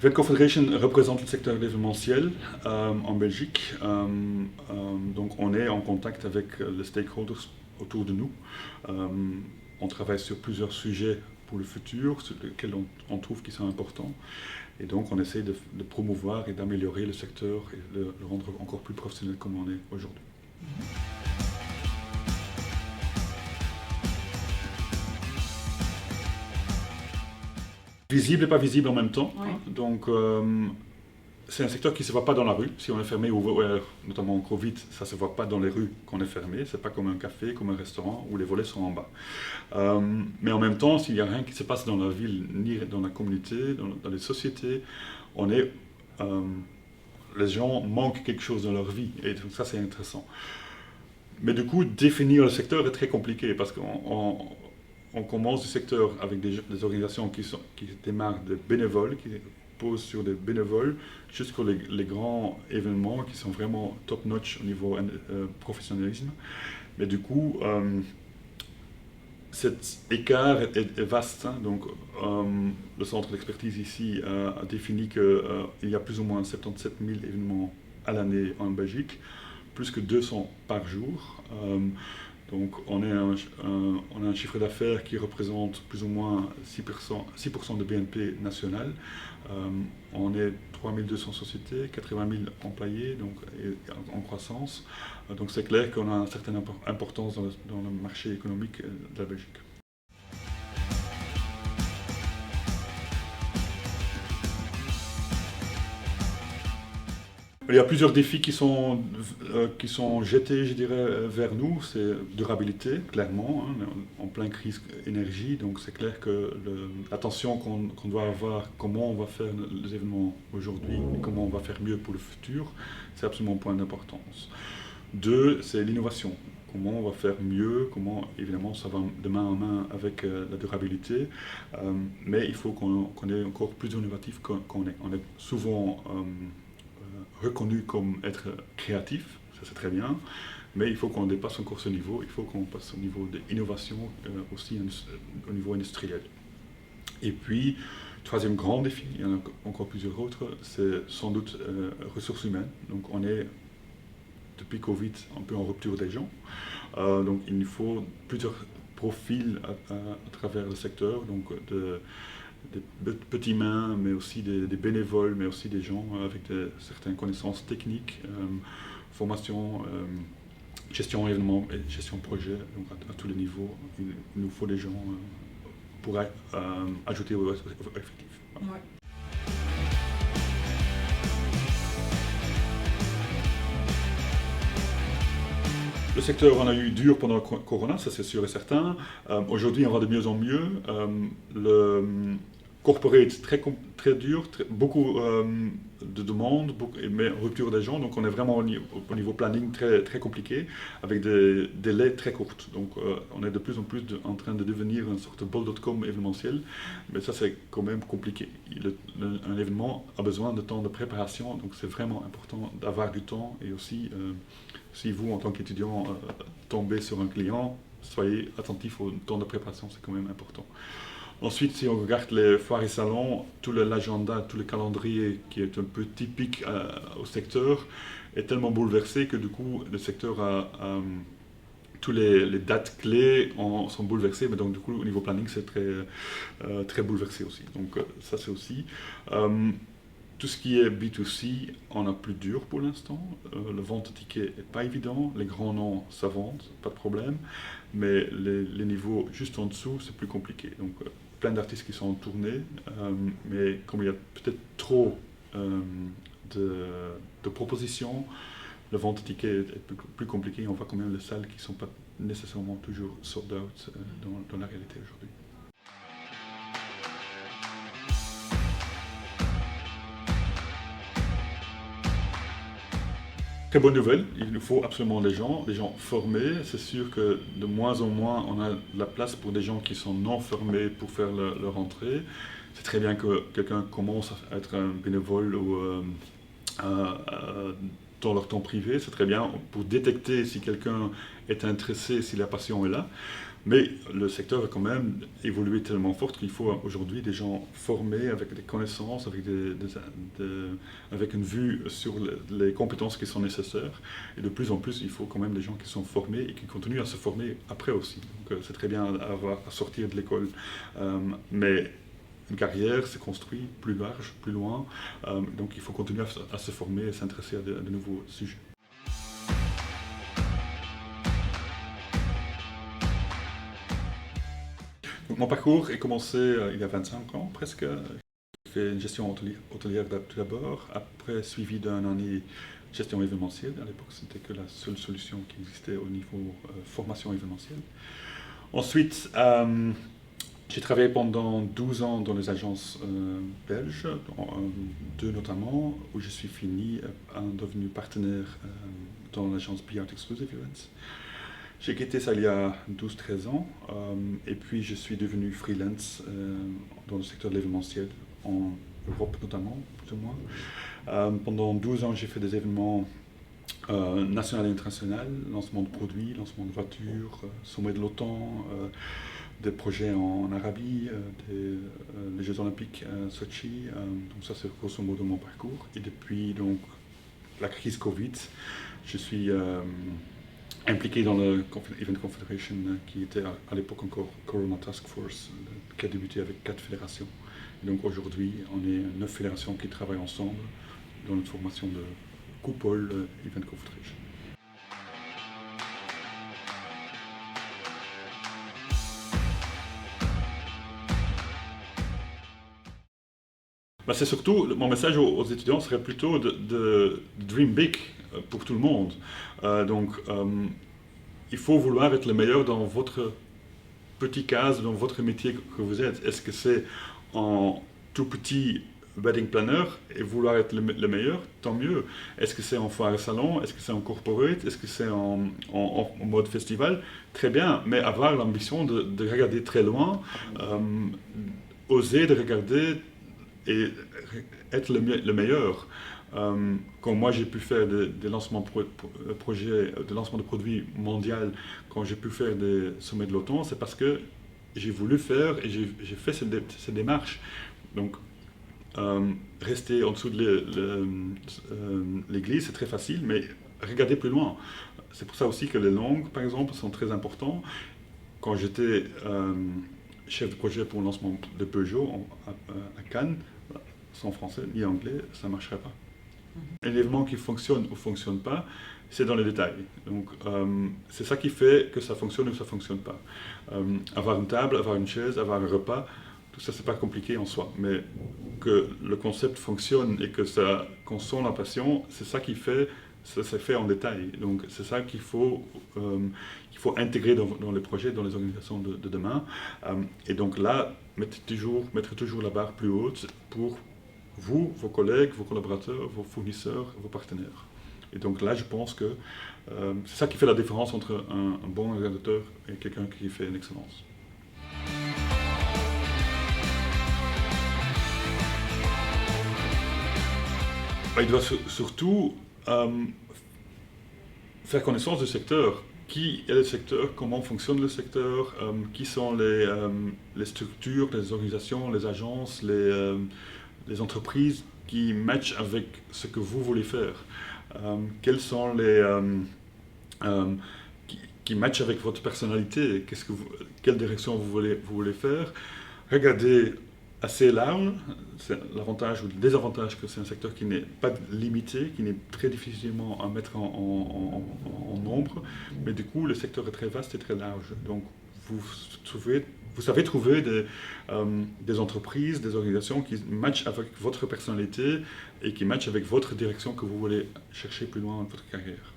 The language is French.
Event Confederation représente le secteur de l'événementiel en Belgique. Donc on est en contact avec les stakeholders autour de nous. On travaille sur plusieurs sujets pour le futur, sur lesquels on trouve qu'ils sont importants. Et donc on essaie de promouvoir et d'améliorer le secteur et de le rendre encore plus professionnel comme on est aujourd'hui. Visible et pas visible en même temps. Ouais. Donc, c'est un secteur qui ne se voit pas dans la rue. Si on est fermé, notamment en Covid, ça ne se voit pas dans les rues qu'on est fermé. Ce n'est pas comme un café, comme un restaurant où les volets sont en bas. Mais en même temps, s'il n'y a rien qui se passe dans la ville, ni dans la communauté, dans les sociétés, les gens manquent quelque chose dans leur vie. Et donc ça, c'est intéressant. Mais du coup, définir le secteur est très compliqué parce qu'on commence du secteur avec des organisations qui démarrent de bénévoles, qui posent sur des bénévoles, jusqu'aux les grands événements qui sont vraiment top-notch au niveau professionnalisme. Mais du coup, cet écart est vaste. Hein. Donc, le centre d'expertise ici a défini qu'il y a plus ou moins 77 000 événements à l'année en Belgique, plus que 200 par jour. Donc on a un chiffre d'affaires qui représente plus ou moins 6% de BNP national. On est 3200 sociétés, 80 000 employés donc, en croissance. Donc c'est clair qu'on a une certaine importance dans le marché économique de la Belgique. Il y a plusieurs défis qui sont jetés, je dirais, vers nous. C'est durabilité, clairement, hein, en pleine crise énergie. Donc c'est clair que l'attention qu'on doit avoir, comment on va faire les événements aujourd'hui et comment on va faire mieux pour le futur, c'est absolument un point d'importance. Deux, c'est l'innovation. Comment on va faire mieux, comment, évidemment, ça va de main en main avec la durabilité, mais il faut qu'on est encore plus innovatif qu'on est. On est souvent reconnu comme être créatif, ça c'est très bien, mais il faut qu'on dépasse encore ce niveau, il faut qu'on passe au niveau de l'innovation aussi au niveau industriel. Et puis, troisième grand défi, il y en a encore plusieurs autres, c'est sans doute ressources humaines. Donc on est, depuis Covid, un peu en rupture des gens. Donc il nous faut plusieurs profils à travers le secteur, donc des petits mains, mais aussi des bénévoles, mais aussi des gens avec certaines connaissances techniques, formation, gestion événement et gestion projet, donc à tous les niveaux. Il nous faut des gens pour ajouter au effectif. Ouais. Le secteur en a eu dur pendant le Corona, ça c'est sûr et certain. Aujourd'hui, on va de mieux en mieux. Le corporate, très dur, beaucoup de demandes, mais rupture des gens. Donc on est vraiment au niveau planning très compliqué, avec des délais très courts. Donc on est de plus en plus en train de devenir une sorte de bol.com événementiel, mais ça c'est quand même compliqué. Un événement a besoin de temps de préparation, donc c'est vraiment important d'avoir du temps et aussi... si vous, en tant qu'étudiant, tombez sur un client, soyez attentif au temps de préparation, c'est quand même important. Ensuite, si on regarde les foires et salons, tout l'agenda, tout le calendrier qui est un peu typique au secteur est tellement bouleversé que du coup, le secteur tous les dates clés sont bouleversées, mais donc du coup, au niveau planning, c'est très bouleversé aussi. Donc ça, c'est aussi... Tout ce qui est B2C, on a plus dur pour l'instant. Le vente de tickets n'est pas évident. Les grands noms, ça vend, pas de problème. Mais les niveaux juste en dessous, c'est plus compliqué. Donc, plein d'artistes qui sont en tournée. Mais comme il y a peut-être trop de propositions, le vente de tickets est plus compliqué. On voit quand même les salles qui ne sont pas nécessairement toujours sold out dans la réalité aujourd'hui. Très bonne nouvelle, il nous faut absolument des gens formés. C'est sûr que de moins en moins, on a la place pour des gens qui sont non formés pour faire leur entrée. C'est très bien que quelqu'un commence à être un bénévole ou dans leur temps privé. C'est très bien pour détecter si quelqu'un est intéressé, si la passion est là. Mais le secteur a quand même évolué tellement fort qu'il faut aujourd'hui des gens formés avec des connaissances, avec une vue sur les compétences qui sont nécessaires. Et de plus en plus, il faut quand même des gens qui sont formés et qui continuent à se former après aussi. Donc c'est très bien à sortir de l'école. Mais une carrière se construit plus large, plus loin. Donc il faut continuer à se former et s'intéresser à de nouveaux sujets. Donc, mon parcours est commencé il y a 25 ans presque. J'ai fait une gestion hôtelière tout d'abord, après suivi d'un année gestion événementielle. À l'époque, c'était que la seule solution qui existait au niveau formation événementielle. Ensuite, j'ai travaillé pendant 12 ans dans les agences belges, deux notamment, où je suis devenu partenaire dans l'agence Be Art Exclusive Events. J'ai quitté ça il y a 12-13 ans, et puis je suis devenu freelance dans le secteur de l'événementiel, en Europe notamment, plus ou moins. Pendant 12 ans, j'ai fait des événements nationaux et internationaux, lancement de produits, lancement de voitures, sommet de l'OTAN, des projets en Arabie, les Jeux Olympiques à Sochi. Donc ça, c'est grosso modo mon parcours. Et depuis donc, la crise Covid, je suis impliqué dans le Event Confederation, qui était à l'époque encore Corona Task Force, qui a débuté avec 4 fédérations. Et donc aujourd'hui, on est 9 fédérations qui travaillent ensemble dans notre formation de coupole Event Confederation. C'est surtout, mon message aux étudiants serait plutôt de dream big pour tout le monde. Il faut vouloir être le meilleur dans votre petit case, dans votre métier que vous êtes. Est-ce que c'est en tout petit wedding planner et vouloir être le meilleur? Tant mieux. Est-ce que c'est en foire et salon? Est-ce que c'est en corporate? Est-ce que c'est en mode festival? Très bien, mais avoir l'ambition de regarder très loin, oser de regarder et être le meilleur. Quand moi j'ai pu faire des lancements de lancement de produits mondiaux, quand j'ai pu faire des sommets de l'OTAN, c'est parce que j'ai voulu faire et j'ai fait cette démarche. Donc, rester en dessous de l'église, c'est très facile, mais regardez plus loin. C'est pour ça aussi que les langues, par exemple, sont très importantes. Quand j'étais chef de projet pour le lancement de Peugeot à Cannes, sans français ni anglais, ça ne marcherait pas. Un événement qui fonctionne ou ne fonctionne pas, c'est dans les détails. Donc, c'est ça qui fait que ça fonctionne ou ça ne fonctionne pas. Avoir une table, avoir une chaise, avoir un repas, tout ça, c'est pas compliqué en soi. Mais que le concept fonctionne et qu'on sent la passion, c'est ça qui fait, ça s'est fait en détail. Donc, c'est ça qu'il faut intégrer dans les projets, dans les organisations de demain. Et donc là, mettre toujours la barre plus haute pour vous, vos collègues, vos collaborateurs, vos fournisseurs, vos partenaires. Et donc là, je pense que c'est ça qui fait la différence entre un bon organisateur et quelqu'un qui fait une excellence. Il doit surtout faire connaissance du secteur. Qui est le secteur, comment fonctionne le secteur, qui sont les structures, les organisations, les agences, les entreprises qui matchent avec ce que vous voulez faire. Quels sont qui matchent avec votre personnalité, quelle direction vous voulez faire. Regardez assez large, c'est l'avantage ou le désavantage que c'est un secteur qui n'est pas limité, qui n'est très difficilement à mettre en nombre, mais du coup le secteur est très vaste et très large. Donc vous savez trouver des entreprises, des organisations qui matchent avec votre personnalité et qui matchent avec votre direction que vous voulez chercher plus loin dans votre carrière.